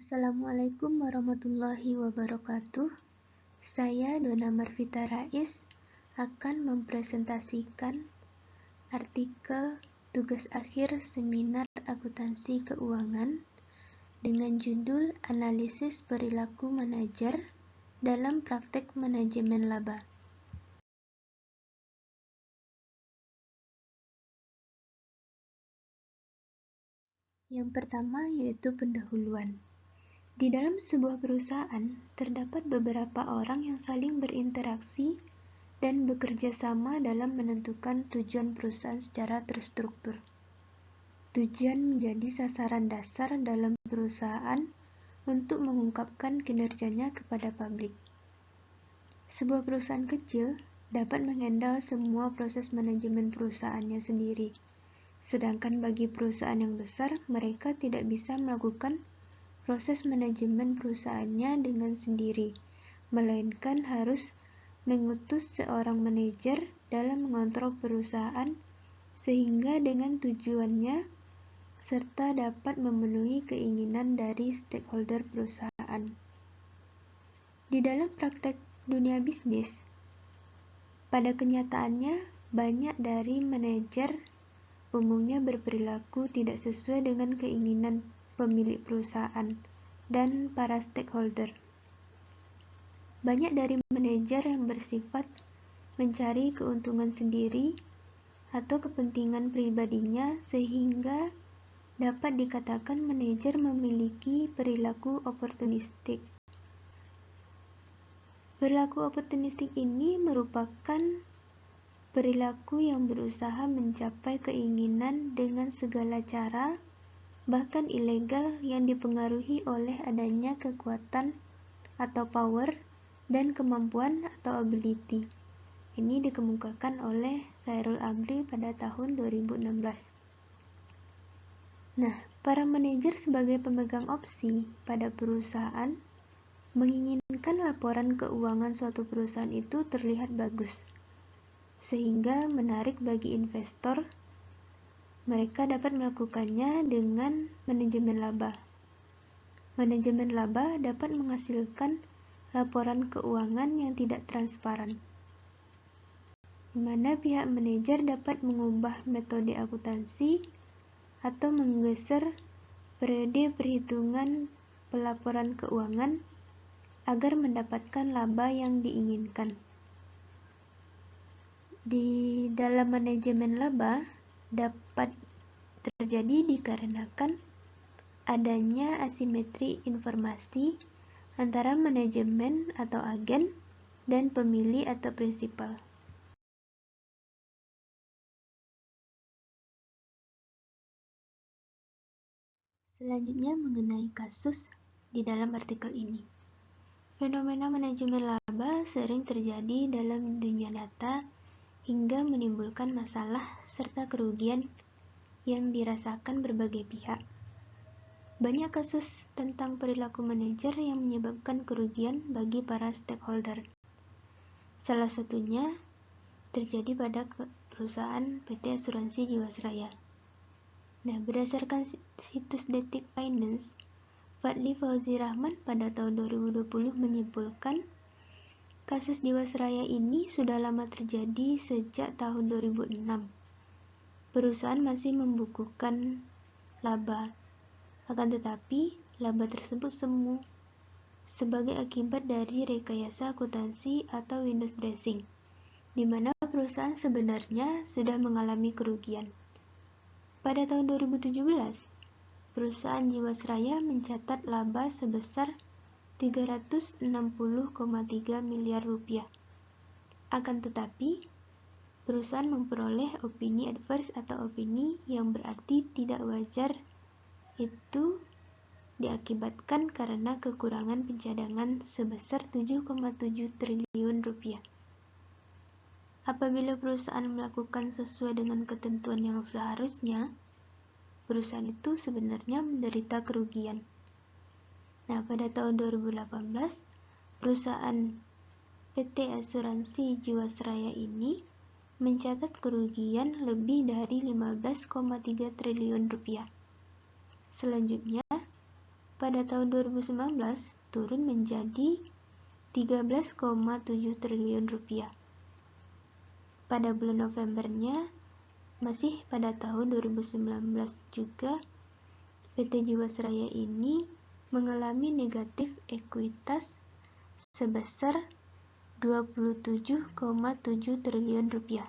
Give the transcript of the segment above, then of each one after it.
Assalamualaikum warahmatullahi wabarakatuh. Saya Dona Marvita Rais akan mempresentasikan artikel tugas akhir seminar akuntansi keuangan dengan judul Analisis Perilaku Manajer dalam Praktek Manajemen Laba. Yang pertama yaitu pendahuluan. Di dalam sebuah perusahaan, terdapat beberapa orang yang saling berinteraksi dan bekerja sama dalam menentukan tujuan perusahaan secara terstruktur. Tujuan menjadi sasaran dasar dalam perusahaan untuk mengungkapkan kinerjanya kepada publik. Sebuah perusahaan kecil dapat menghandle semua proses manajemen perusahaannya sendiri, sedangkan bagi perusahaan yang besar, mereka tidak bisa melakukan proses manajemen perusahaannya dengan sendiri, melainkan harus mengutus seorang manajer dalam mengontrol perusahaan sehingga dengan tujuannya serta dapat memenuhi keinginan dari stakeholder perusahaan. Di dalam praktek dunia bisnis, pada kenyataannya banyak dari manajer umumnya berperilaku tidak sesuai dengan keinginan pemilik perusahaan dan para stakeholder. Banyak dari manajer yang bersifat mencari keuntungan sendiri atau kepentingan pribadinya sehingga dapat dikatakan manajer memiliki perilaku oportunistik. Perilaku oportunistik ini merupakan perilaku yang berusaha mencapai keinginan dengan segala cara, bahkan ilegal, yang dipengaruhi oleh adanya kekuatan atau power dan kemampuan atau ability. Ini dikemukakan oleh Khairul Amri pada tahun 2016. Nah, para manajer sebagai pemegang opsi pada perusahaan menginginkan laporan keuangan suatu perusahaan itu terlihat bagus, sehingga menarik bagi investor. Mereka dapat melakukannya dengan manajemen laba. Manajemen laba dapat menghasilkan laporan keuangan yang tidak transparan, di mana pihak manajer dapat mengubah metode akuntansi atau menggeser periode perhitungan pelaporan keuangan agar mendapatkan laba yang diinginkan. Di dalam manajemen laba dapat terjadi dikarenakan adanya asimetri informasi antara manajemen atau agen dan pemilih atau prinsipal. Selanjutnya mengenai kasus di dalam artikel ini. Fenomena manajemen laba sering terjadi dalam dunia nyata hingga menimbulkan masalah serta kerugian yang dirasakan berbagai pihak. Banyak kasus tentang perilaku manajer yang menyebabkan kerugian bagi para stakeholder. Salah satunya terjadi pada perusahaan PT Asuransi Jiwasraya. Nah, berdasarkan situs Detik Finance, Fadli Fauzi Rahman pada tahun 2020 menyimpulkan kasus Jiwasraya ini sudah lama terjadi sejak tahun 2006. Perusahaan masih membukukan laba, akan tetapi laba tersebut semu sebagai akibat dari rekayasa akuntansi atau window dressing, di mana perusahaan sebenarnya sudah mengalami kerugian. Pada tahun 2017, perusahaan Jiwasraya mencatat laba sebesar 360,3 miliar rupiah. Akan tetapi, perusahaan memperoleh opini adverse atau opini yang berarti tidak wajar. Itu diakibatkan karena kekurangan pencadangan sebesar 7,7 triliun rupiah. Apabila perusahaan melakukan sesuai dengan ketentuan yang seharusnya, perusahaan itu sebenarnya menderita kerugian. Nah, pada tahun 2018, perusahaan PT Asuransi Jiwasraya ini mencatat kerugian lebih dari 15,3 triliun rupiah. Selanjutnya, pada tahun 2019 turun menjadi 13,7 triliun rupiah. Pada bulan Novembernya, masih pada tahun 2019 juga, PT Jiwasraya ini mengalami negatif ekuitas sebesar 27,7 triliun rupiah.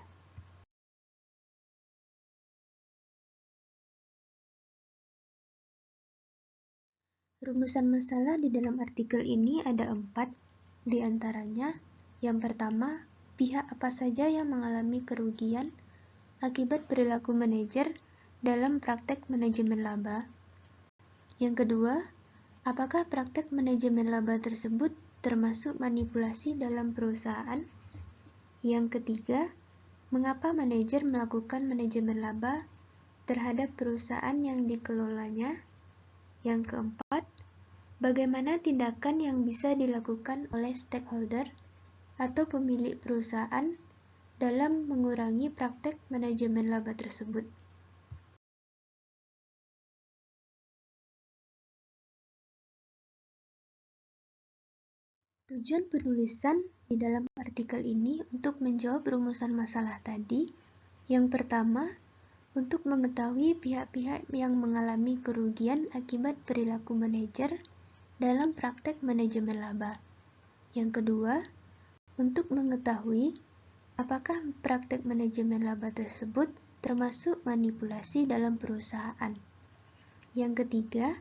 Rumusan masalah di dalam artikel ini ada 4, di antaranya, yang pertama, pihak apa saja yang mengalami kerugian akibat perilaku manajer dalam praktek manajemen laba. Yang kedua, apakah praktek manajemen laba tersebut termasuk manipulasi dalam perusahaan? Yang ketiga, mengapa manajer melakukan manajemen laba terhadap perusahaan yang dikelolanya? Yang keempat, bagaimana tindakan yang bisa dilakukan oleh stakeholder atau pemilik perusahaan dalam mengurangi praktek manajemen laba tersebut? Tujuan penulisan di dalam artikel ini untuk menjawab rumusan masalah tadi. Yang pertama, untuk mengetahui pihak-pihak yang mengalami kerugian akibat perilaku manajer dalam praktek manajemen laba. Yang kedua, untuk mengetahui apakah praktek manajemen laba tersebut termasuk manipulasi dalam perusahaan. Yang ketiga,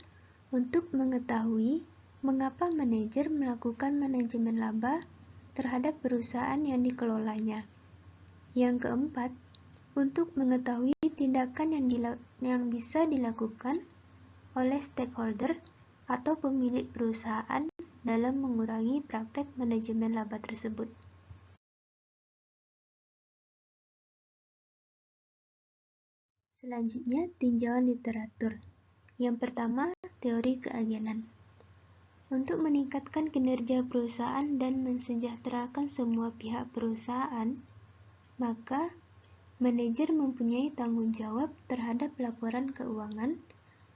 untuk mengetahui mengapa manajer melakukan manajemen laba terhadap perusahaan yang dikelolanya. Yang keempat, untuk mengetahui tindakan yang bisa dilakukan oleh stakeholder atau pemilik perusahaan dalam mengurangi praktek manajemen laba tersebut. Selanjutnya, tinjauan literatur. Yang pertama, teori keagenan. Untuk meningkatkan kinerja perusahaan dan mensejahterakan semua pihak perusahaan, maka manajer mempunyai tanggung jawab terhadap laporan keuangan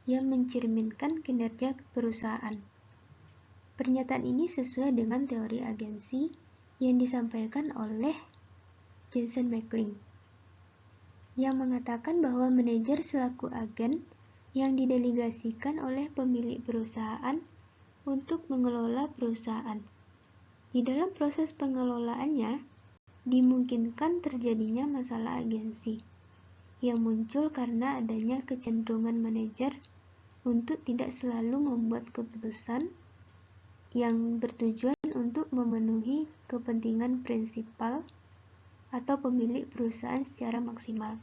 yang mencerminkan kinerja perusahaan. Pernyataan ini sesuai dengan teori agensi yang disampaikan oleh Jensen McLean, yang mengatakan bahwa manajer selaku agen yang didelegasikan oleh pemilik perusahaan untuk mengelola perusahaan. Di dalam proses pengelolaannya, dimungkinkan terjadinya masalah agensi yang muncul karena adanya kecenderungan manajer untuk tidak selalu membuat keputusan yang bertujuan untuk memenuhi kepentingan prinsipal atau pemilik perusahaan secara maksimal.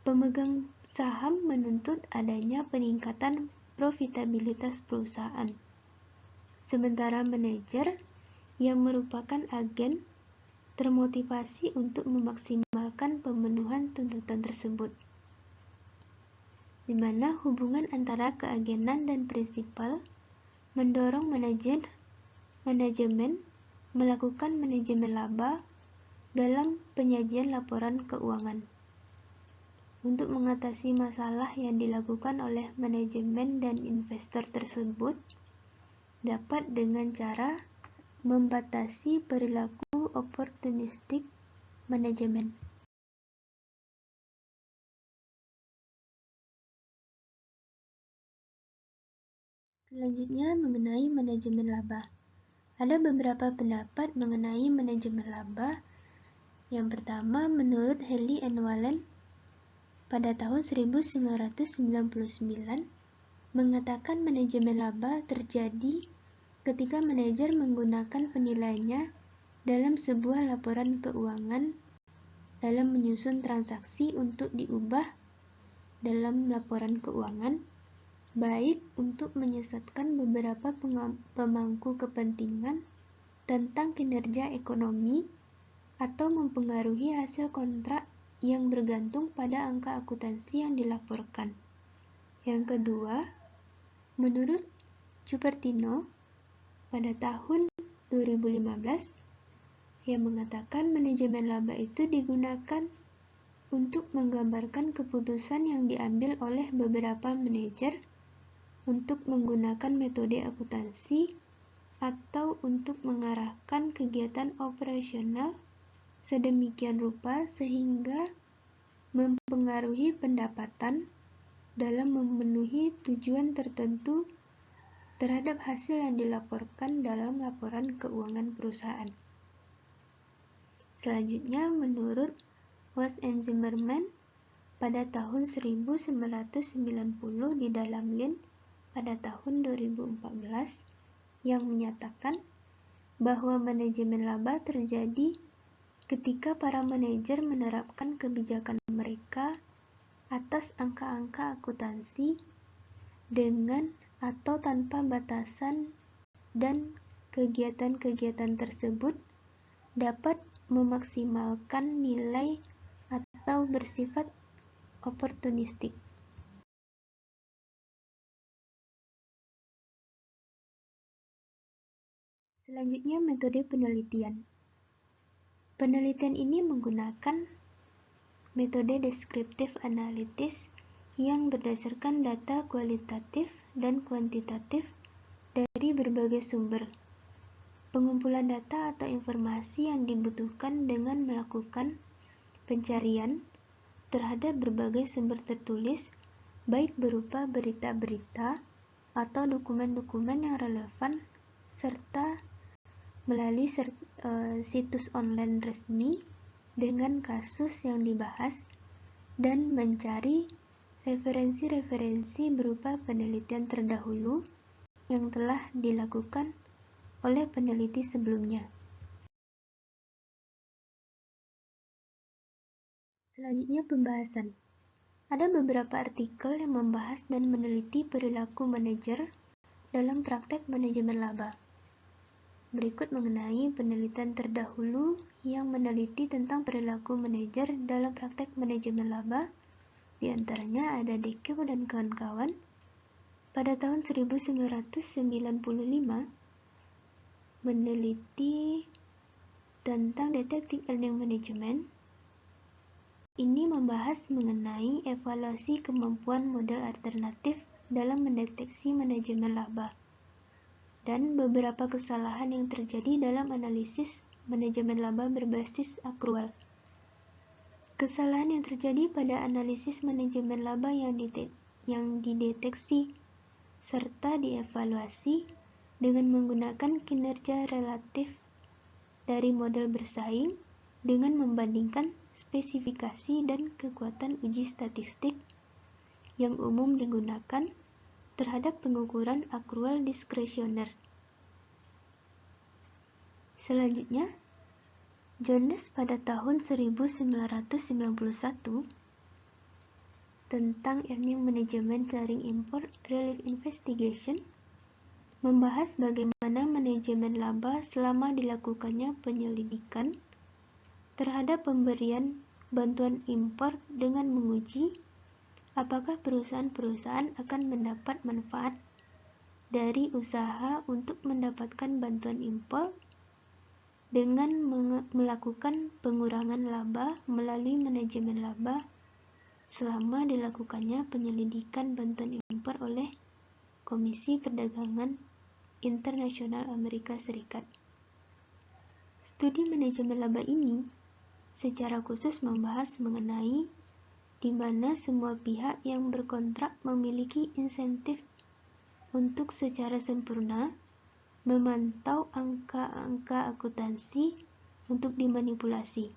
Pemegang saham menuntut adanya peningkatan profitabilitas perusahaan, sementara manajer yang merupakan agen termotivasi untuk memaksimalkan pemenuhan tuntutan tersebut, di mana hubungan antara keagenan dan prinsipal mendorong manajemen melakukan manajemen laba dalam penyajian laporan keuangan. Untuk mengatasi masalah yang dilakukan oleh manajemen dan investor tersebut dapat dengan cara membatasi perilaku oportunistik manajemen. Selanjutnya mengenai manajemen laba. Ada beberapa pendapat mengenai manajemen laba. Yang pertama, menurut Haley and Wallen pada tahun 1999 mengatakan manajemen laba terjadi ketika manajer menggunakan penilaiannya dalam sebuah laporan keuangan dalam menyusun transaksi untuk diubah dalam laporan keuangan, baik untuk menyesatkan beberapa pemangku kepentingan tentang kinerja ekonomi atau mempengaruhi hasil kontrak yang bergantung pada angka akuntansi yang dilaporkan. Yang kedua, menurut Cupertino pada tahun 2015 yang mengatakan manajemen laba itu digunakan untuk menggambarkan keputusan yang diambil oleh beberapa manajer untuk menggunakan metode akuntansi atau untuk mengarahkan kegiatan operasional sedemikian rupa sehingga mempengaruhi pendapatan dalam memenuhi tujuan tertentu terhadap hasil yang dilaporkan dalam laporan keuangan perusahaan. Selanjutnya, menurut Watts and Zimmerman, pada tahun 1990 di dalam Lean pada tahun 2014 yang menyatakan bahwa manajemen laba terjadi ketika para manajer menerapkan kebijakan mereka atas angka-angka akuntansi dengan atau tanpa batasan dan kegiatan-kegiatan tersebut dapat memaksimalkan nilai atau bersifat oportunistik. Selanjutnya, metode penelitian. Penelitian ini menggunakan metode descriptive analysis yang berdasarkan data kualitatif dan kuantitatif dari berbagai sumber. Pengumpulan data atau informasi yang dibutuhkan dengan melakukan pencarian terhadap berbagai sumber tertulis, baik berupa berita-berita atau dokumen-dokumen yang relevan, serta melalui situs online resmi dengan kasus yang dibahas, dan mencari referensi-referensi berupa penelitian terdahulu yang telah dilakukan oleh peneliti sebelumnya. Selanjutnya, pembahasan. Ada beberapa artikel yang membahas dan meneliti perilaku manajer dalam praktek manajemen laba. Berikut mengenai penelitian terdahulu yang meneliti tentang perilaku manajer dalam praktek manajemen laba. Di antaranya ada Dekel dan kawan-kawan pada tahun 1995 meneliti tentang Detecting Earning Management. Ini membahas mengenai evaluasi kemampuan model alternatif dalam mendeteksi manajemen laba dan beberapa kesalahan yang terjadi dalam analisis manajemen laba berbasis akrual. Kesalahan yang terjadi pada analisis manajemen laba yang dideteksi serta dievaluasi dengan menggunakan kinerja relatif dari model bersaing dengan membandingkan spesifikasi dan kekuatan uji statistik yang umum digunakan terhadap pengukuran akrual diskresioner. Selanjutnya, Jones pada tahun 1991 tentang Earning Management Sharing Import Relief Investigation membahas bagaimana manajemen laba selama dilakukannya penyelidikan terhadap pemberian bantuan impor dengan menguji apakah perusahaan-perusahaan akan mendapat manfaat dari usaha untuk mendapatkan bantuan impor dengan melakukan pengurangan laba melalui manajemen laba selama dilakukannya penyelidikan bantuan impor oleh Komisi Perdagangan Internasional Amerika Serikat. Studi manajemen laba ini secara khusus membahas mengenai di mana semua pihak yang berkontrak memiliki insentif untuk secara sempurna memantau angka-angka akuntansi untuk dimanipulasi.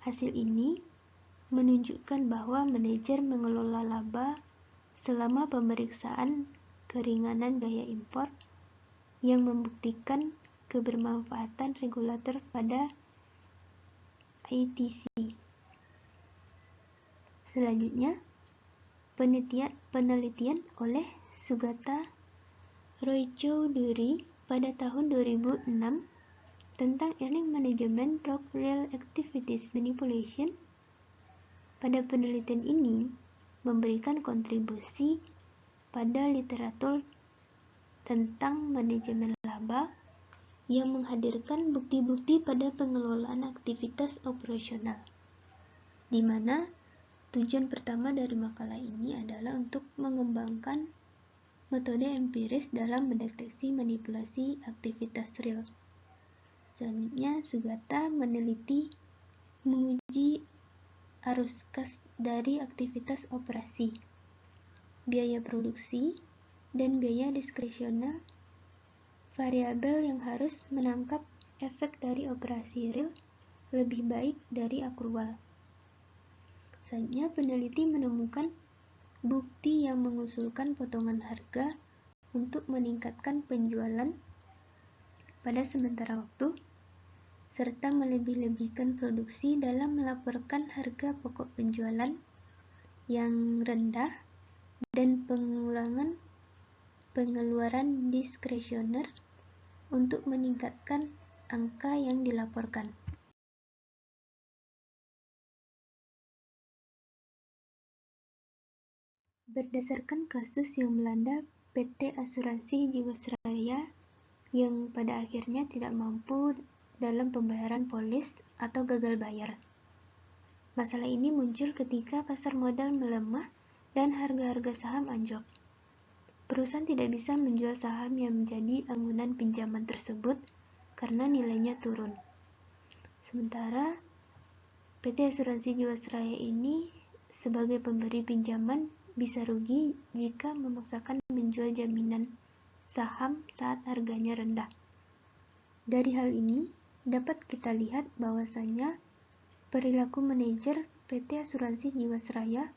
Hasil ini menunjukkan bahwa manajer mengelola laba selama pemeriksaan keringanan gaya impor yang membuktikan kebermanfaatan regulator pada ITC. Selanjutnya, penelitian oleh Sugata Roychowdhury pada tahun 2006 tentang Earning Management Through Real Activities Manipulation. Pada penelitian ini memberikan kontribusi pada literatur tentang manajemen laba yang menghadirkan bukti-bukti pada pengelolaan aktivitas operasional, di mana tujuan pertama dari makalah ini adalah untuk mengembangkan metode empiris dalam mendeteksi manipulasi aktivitas real. Selanjutnya, Sugata menguji arus kas dari aktivitas operasi, biaya produksi, dan biaya diskresional variabel yang harus menangkap efek dari operasi real lebih baik dari akrual. Selanjutnya, peneliti menemukan bukti yang mengusulkan potongan harga untuk meningkatkan penjualan pada sementara waktu, serta melebih-lebihkan produksi dalam melaporkan harga pokok penjualan yang rendah dan pengurangan pengeluaran diskresioner untuk meningkatkan angka yang dilaporkan. Berdasarkan kasus yang melanda PT Asuransi Jiwasraya yang pada akhirnya tidak mampu dalam pembayaran polis atau gagal bayar. Masalah ini muncul ketika pasar modal melemah dan harga-harga saham anjlok. Perusahaan tidak bisa menjual saham yang menjadi anggunan pinjaman tersebut karena nilainya turun. Sementara PT Asuransi Jiwasraya ini sebagai pemberi pinjaman bisa rugi jika memaksakan menjual jaminan saham saat harganya rendah. Dari hal ini dapat kita lihat bahwasanya perilaku manajer PT Asuransi Jiwasraya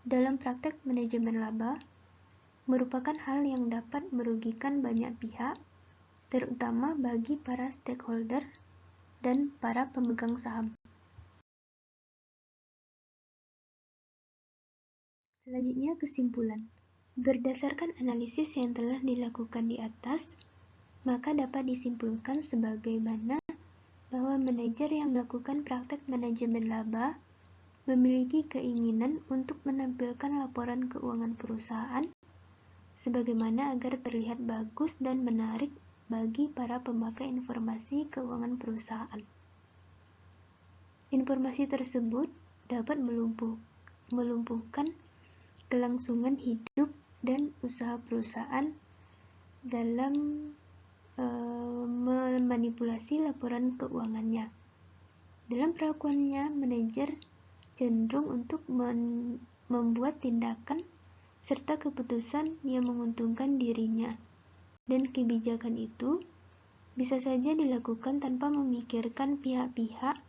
dalam praktek manajemen laba merupakan hal yang dapat merugikan banyak pihak, terutama bagi para stakeholder dan para pemegang saham. Selanjutnya, kesimpulan. Berdasarkan analisis yang telah dilakukan di atas, maka dapat disimpulkan sebagaimana bahwa manajer yang melakukan praktek manajemen laba memiliki keinginan untuk menampilkan laporan keuangan perusahaan sebagaimana agar terlihat bagus dan menarik bagi para pemakai informasi keuangan perusahaan. Informasi tersebut dapat melumpuhkan kelangsungan hidup dan usaha perusahaan dalam memanipulasi laporan keuangannya. Dalam perlakuannya, manajer cenderung untuk membuat tindakan serta keputusan yang menguntungkan dirinya, dan kebijakan itu bisa saja dilakukan tanpa memikirkan pihak-pihak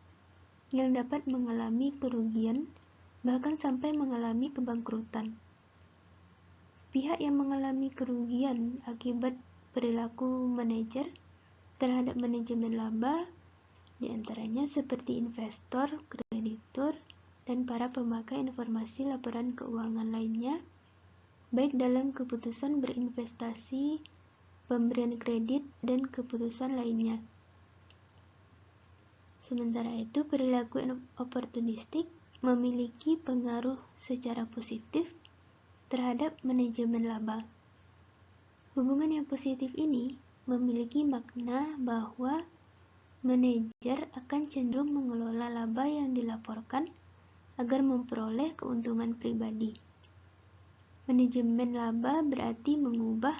yang dapat mengalami kerugian, bahkan sampai mengalami kebangkrutan. Pihak yang mengalami kerugian akibat perilaku manajer terhadap manajemen laba diantaranya seperti investor, kreditur, dan para pemakai informasi laporan keuangan lainnya, baik dalam keputusan berinvestasi, pemberian kredit, dan keputusan lainnya. Sementara itu, perilaku oportunistik memiliki pengaruh secara positif terhadap manajemen laba. Hubungan yang positif ini memiliki makna bahwa manajer akan cenderung mengelola laba yang dilaporkan agar memperoleh keuntungan pribadi. Manajemen laba berarti mengubah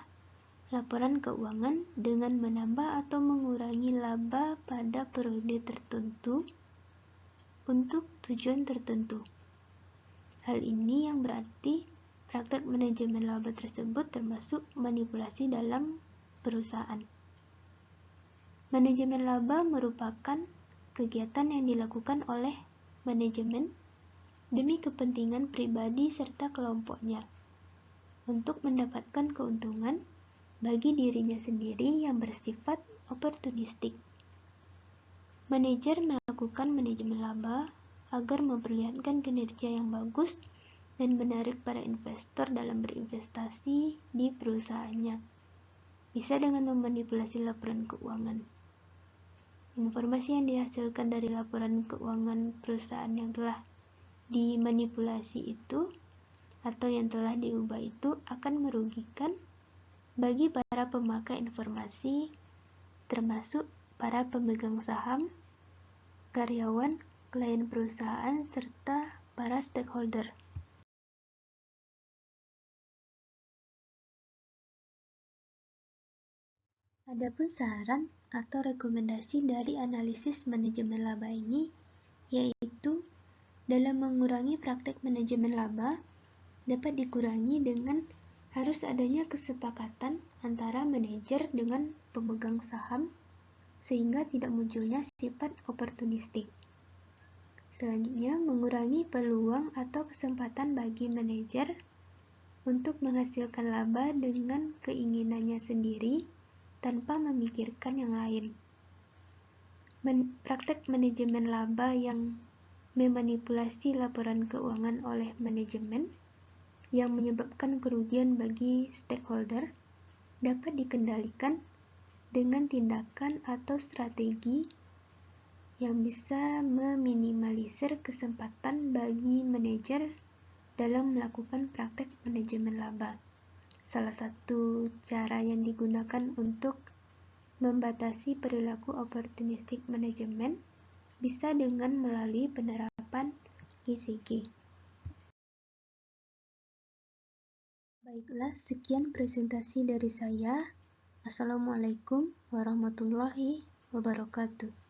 laporan keuangan dengan menambah atau mengurangi laba pada periode tertentu untuk tujuan tertentu. Hal ini yang berarti praktek manajemen laba tersebut termasuk manipulasi dalam perusahaan. Manajemen laba merupakan kegiatan yang dilakukan oleh manajemen demi kepentingan pribadi serta kelompoknya untuk mendapatkan keuntungan bagi dirinya sendiri yang bersifat oportunistik. Manajer melakukan manajemen laba agar memperlihatkan kinerja yang bagus dan menarik para investor dalam berinvestasi di perusahaannya. Bisa dengan memanipulasi laporan keuangan. Informasi yang dihasilkan dari laporan keuangan perusahaan yang telah dimanipulasi itu atau yang telah diubah itu akan merugikan bagi para pemakai informasi, termasuk para pemegang saham, karyawan, klien perusahaan, serta para stakeholder. Adapun saran atau rekomendasi dari analisis manajemen laba ini yaitu dalam mengurangi praktek manajemen laba dapat dikurangi dengan harus adanya kesepakatan antara manajer dengan pemegang saham sehingga tidak munculnya sifat oportunistik. Selanjutnya, mengurangi peluang atau kesempatan bagi manajer untuk menghasilkan laba dengan keinginannya sendiri tanpa memikirkan yang lain. Praktek manajemen laba yang memanipulasi laporan keuangan oleh manajemen yang menyebabkan kerugian bagi stakeholder dapat dikendalikan dengan tindakan atau strategi yang bisa meminimalisir kesempatan bagi manajer dalam melakukan praktek manajemen laba. Salah satu cara yang digunakan untuk membatasi perilaku opportunistic manajemen bisa dengan melalui penerapan ESG. Baiklah, sekian presentasi dari saya. Assalamualaikum warahmatullahi wabarakatuh.